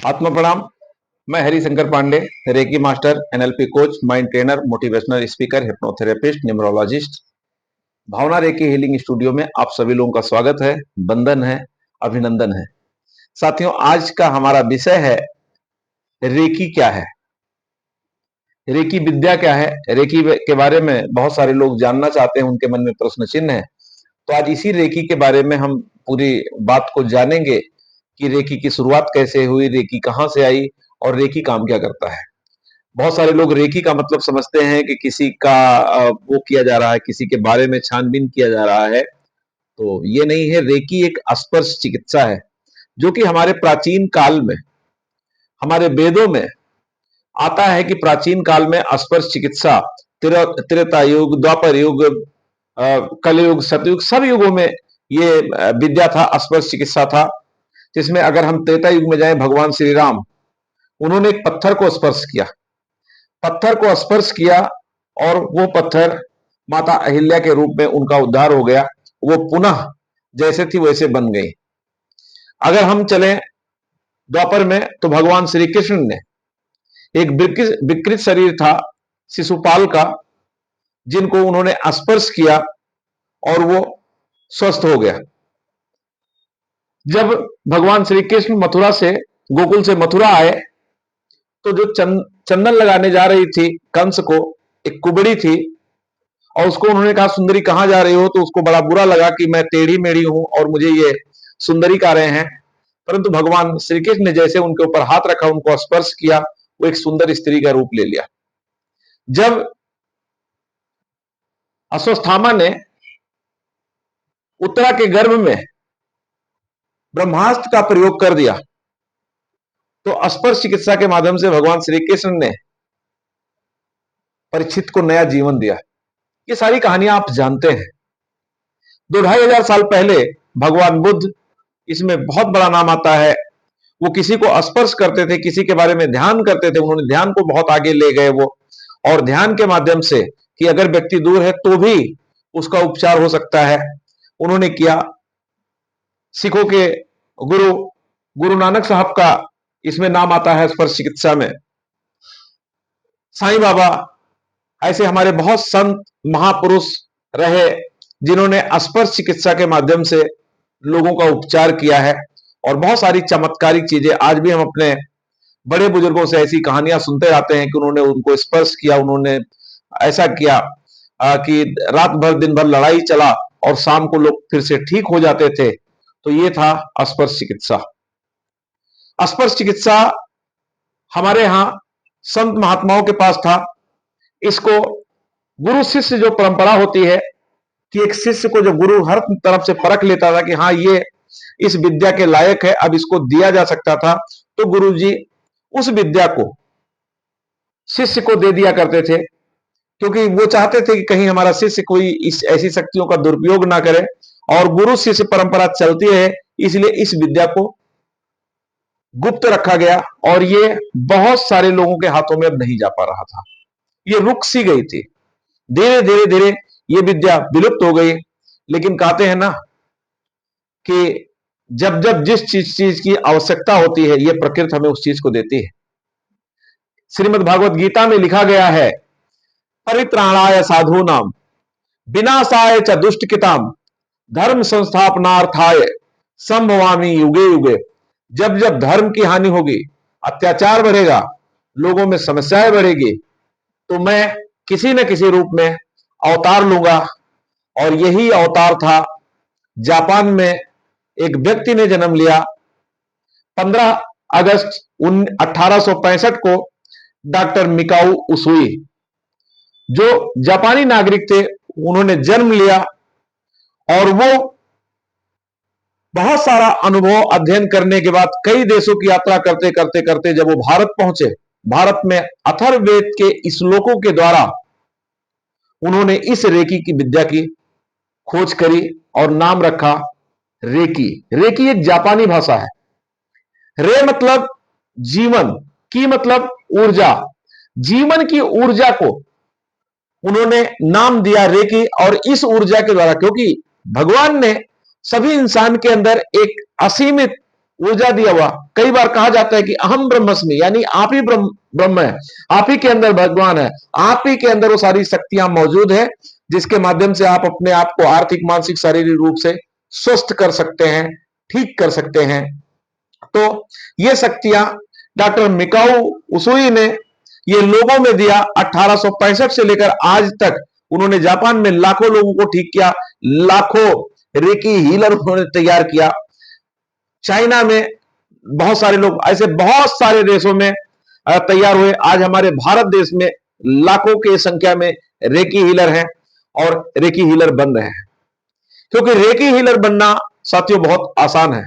आत्म प्रणाम। मैं Harishankar Pandey, reiki master, NLP coach, mind trainer, motivational speaker, hypnotherapist, numerologist. Bhavna reiki healing studio में आप सभी लोगों का स्वागत है, बंदन है, अभिनंदन है। साथियों, आज का हमारा विषय है रेकी क्या है, रेकी विद्या क्या है। रेकी के बारे में बहुत सारे लोग जानना चाहते हैं, उनके मन में प्रश्न चिन्ह है। तो आज इसी रेकी के बारे में हम पूरी बात को जानेंगे कि रेकी की शुरुआत कैसे हुई, रेकी कहां से आई और रेकी काम क्या करता है। बहुत सारे लोग रेकी का मतलब समझते हैं कि किसी का वो किया जा रहा है, किसी के बारे में छानबीन किया जा रहा है। तो ये नहीं है। रेकी एक स्पर्श चिकित्सा है जो कि हमारे प्राचीन काल में, हमारे वेदों में आता है कि प्राचीन काल में स्पर्श चिकित्सा त्रेता युग, द्वापर युग, कलयुग, सतयुग, सब युगों में ये विद्या था, स्पर्श चिकित्सा था। जिसमें अगर हम त्रेता युग में जाएं, भगवान श्री राम, उन्होंने एक पत्थर को स्पर्श किया, पत्थर को स्पर्श किया और वो पत्थर माता अहिल्या के रूप में उनका उद्धार हो गया। वो पुनः जैसे थी वैसे बन गई। अगर हम चलें द्वापर में, तो भगवान श्री कृष्ण ने, एक विकृत शरीर था शिशुपाल का, जिनको उन्होंने स्पर्श किया और वो स्वस्थ हो गया। जब भगवान श्री कृष्ण मथुरा से, गोकुल से मथुरा आए, तो जो चंदन लगाने जा रही थी कंस को, एक कुबड़ी थी, और उसको उन्होंने कहा, सुंदरी कहां जा रही हो? तो उसको बड़ा बुरा लगा कि मैं टेढ़ी मेढ़ी हूं और मुझे ये सुंदरी कह रहे हैं। परंतु भगवान श्री कृष्ण ने जैसे उनके ऊपर हाथ रखा, उनको स्पर्श किया, वो एक सुंदर स्त्री का रूप ले लिया। जब अश्वत्थामा ने उत्तरा के गर्भ में ब्रह्मास्त्र का प्रयोग कर दिया, तो स्पर्श चिकित्सा के माध्यम से भगवान श्री कृष्ण ने परीक्षित को नया जीवन दिया। ये सारी कहानियां आप जानते हैं। 2-2,500 साल पहले भगवान बुद्ध, इसमें बहुत बड़ा नाम आता है, वो किसी को स्पर्श करते थे, किसी के बारे में ध्यान करते थे। उन्होंने ध्यान को बहुत आगे ले गए वो, और ध्यान के माध्यम से कि अगर व्यक्ति दूर है तो भी उसका उपचार हो सकता है, उन्होंने किया। सिखों के गुरु गुरु नानक साहब का इसमें नाम आता है स्पर्श चिकित्सा में। साईं बाबा, ऐसे हमारे बहुत संत महापुरुष रहे जिन्होंने स्पर्श चिकित्सा के माध्यम से लोगों का उपचार किया है। और बहुत सारी चमत्कारिक चीजें आज भी हम अपने बड़े बुजुर्गों से ऐसी कहानियां सुनते रहते हैं कि उन्होंने उनको स्पर्श किया, उन्होंने ऐसा किया कि रात भर दिन भर लड़ाई चला और शाम को लोग फिर से ठीक हो जाते थे। तो ये था स्पर्श चिकित्सा। स्पर्श चिकित्सा हमारे यहाँ संत महात्माओं के पास था। इसको गुरु शिष्य जो परंपरा होती है कि एक शिष्य को जो गुरु हर तरफ से परख लेता था कि हाँ, ये इस विद्या के लायक है, अब इसको दिया जा सकता था, तो गुरु जी उस विद्या को शिष्य को दे दिया करते थे, क्योंकि वो चाहते थे कि कहीं हमारा शिष्य कोई इस ऐसी शक्तियों का दुरुपयोग ना करे। और गुरु शिष्य परंपरा चलती है, इसलिए इस विद्या को गुप्त रखा गया और ये बहुत सारे लोगों के हाथों में अब नहीं जा पा रहा था, ये रुक सी गई थी। धीरे धीरे धीरे ये विद्या विलुप्त हो गई। लेकिन कहते हैं ना कि जब जब जिस चीज की आवश्यकता होती है, ये प्रकृति हमें उस चीज को देती है। श्रीमद् भागवत गीता में लिखा गया है, परित्राणाय साधूनाम विनाशाय च दुष्टकृताम धर्म संस्थापनार्थाय संभवामि युगे युगे। जब जब धर्म की हानि होगी, अत्याचार बढ़ेगा, लोगों में समस्याएं बढ़ेगी, तो मैं किसी न किसी रूप में अवतार लूंगा। और यही अवतार था। जापान में एक व्यक्ति ने जन्म लिया 15 अगस्त 1865 को, डॉक्टर मिकाऊ उसुई, जो जापानी नागरिक थे। उन्होंने जन्म लिया और वो बहुत सारा अनुभव अध्ययन करने के बाद कई देशों की यात्रा करते करते करते जब वो भारत पहुंचे, भारत में अथर्ववेद के श्लोकों के द्वारा उन्होंने इस रेकी की विद्या की खोज करी और नाम रखा रेकी। रेकी एक जापानी भाषा है। रे मतलब जीवन, की मतलब ऊर्जा, जीवन की ऊर्जा को उन्होंने नाम दिया रेकी। और इस ऊर्जा के द्वारा, क्योंकि भगवान ने सभी इंसान के अंदर एक असीमित ऊर्जा दिया हुआ। कई बार कहा जाता है कि अहम ब्रह्मस्मि, यानी आप ही ब्रह्म है, आप ही के अंदर भगवान है, आप ही के अंदर वो सारी शक्तियां मौजूद है जिसके माध्यम से आप अपने आप को आर्थिक, मानसिक, शारीरिक रूप से स्वस्थ कर सकते हैं, ठीक कर सकते हैं। तो ये शक्तियां डॉक्टर मिकाऊ उसुई ने ये लोगों में दिया। 1865 से लेकर आज तक उन्होंने जापान में लाखों लोगों को ठीक किया, लाखों रेकी हीलर उन्होंने तैयार किया। चाइना में बहुत सारे लोग, ऐसे बहुत सारे देशों में तैयार हुए। आज हमारे भारत देश में लाखों की संख्या में रेकी हीलर हैं और रेकी हीलर बन रहे हैं, क्योंकि रेकी हीलर बनना साथियों बहुत आसान है।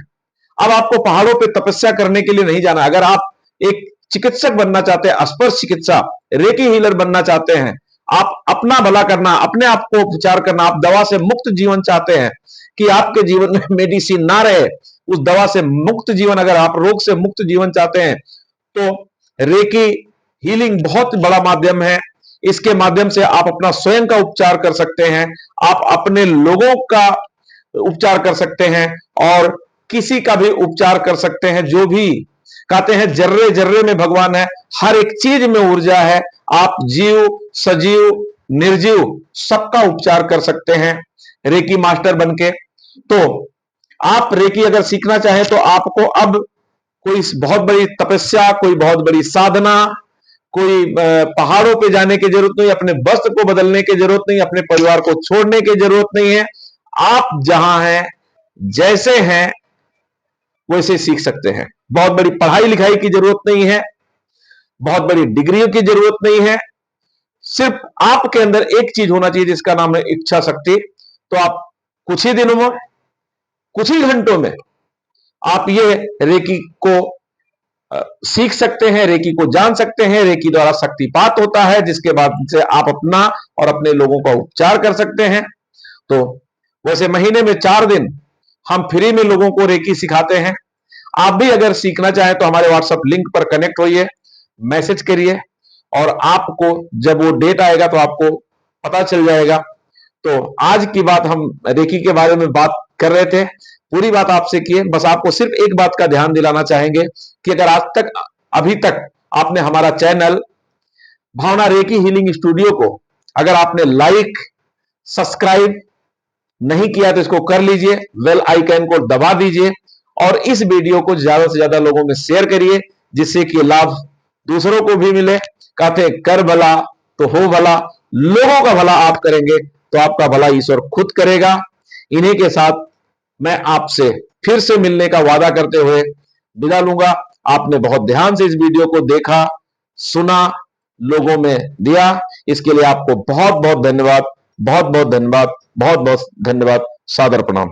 अब आपको पहाड़ों पे तपस्या करने के लिए नहीं जाना। अगर आप एक चिकित्सक बनना चाहते हैं, स्पर्श चिकित्सा, रेकी हीलर बनना चाहते हैं, आप अपना भला करना, अपने आप को उपचार करना, आप दवा से मुक्त जीवन चाहते हैं कि आपके जीवन में मेडिसिन ना रहे, उस दवा से मुक्त जीवन, अगर आप रोग से मुक्त जीवन चाहते हैं, तो रेकी हीलिंग बहुत बड़ा माध्यम है। इसके माध्यम से आप अपना स्वयं का उपचार कर सकते हैं, आप अपने लोगों का उपचार कर सकते हैं और किसी का भी उपचार कर सकते हैं। जो भी कहते हैं जर्रे जर्रे में भगवान है, हर एक चीज में ऊर्जा है। आप जीव, सजीव, निर्जीव सबका उपचार कर सकते हैं रेकी मास्टर बनके। तो आप रेकी अगर सीखना चाहें तो आपको अब कोई बहुत बड़ी तपस्या, कोई बहुत बड़ी साधना, कोई पहाड़ों पे जाने की जरूरत नहीं, अपने वस्त्र को बदलने की जरूरत नहीं, अपने परिवार को छोड़ने की जरूरत नहीं है। आप जहां हैं, जैसे हैं, वैसे सीख सकते हैं। बहुत बड़ी पढ़ाई लिखाई की जरूरत नहीं है, बहुत बड़ी डिग्रियों की जरूरत नहीं है। सिर्फ आपके अंदर एक चीज होना चाहिए जिसका नाम है इच्छा शक्ति। तो आप कुछ ही दिनों में, कुछ ही घंटों में आप ये रेकी को सीख सकते हैं, रेकी को जान सकते हैं। रेकी द्वारा शक्तिपात होता है जिसके बाद से आप अपना और अपने लोगों का उपचार कर सकते हैं। तो वैसे महीने में 4 दिन हम फ्री में लोगों को रेकी सिखाते हैं। आप भी अगर सीखना चाहें तो हमारे व्हाट्सएप लिंक पर कनेक्ट होइए, मैसेज करिए और आपको जब वो डेट आएगा तो आपको पता चल जाएगा। तो आज की बात हम रेकी के बारे में बात कर रहे थे, पूरी बात आपसे की है। बस आपको सिर्फ एक बात का ध्यान दिलाना चाहेंगे कि अगर आज तक, अभी तक आपने हमारा चैनल भावना रेकी हीलिंग स्टूडियो को अगर आपने लाइक, सब्सक्राइब नहीं किया तो इसको कर लीजिए, बेल आइकन को दबा दीजिए और इस वीडियो को ज्यादा से ज्यादा लोगों में शेयर करिए जिससे कि लाभ दूसरों को भी मिले। कहते कर भला तो हो भला, लोगों का भला आप करेंगे तो आपका भला ईश्वर खुद करेगा। इन्हीं के साथ मैं आपसे फिर से मिलने का वादा करते हुए विदा लूंगा। आपने बहुत ध्यान से इस वीडियो को देखा, सुना, लोगों में दिया, इसके लिए आपको बहुत बहुत धन्यवाद, बहुत बहुत धन्यवाद, बहुत बहुत धन्यवाद। सादर प्रणाम।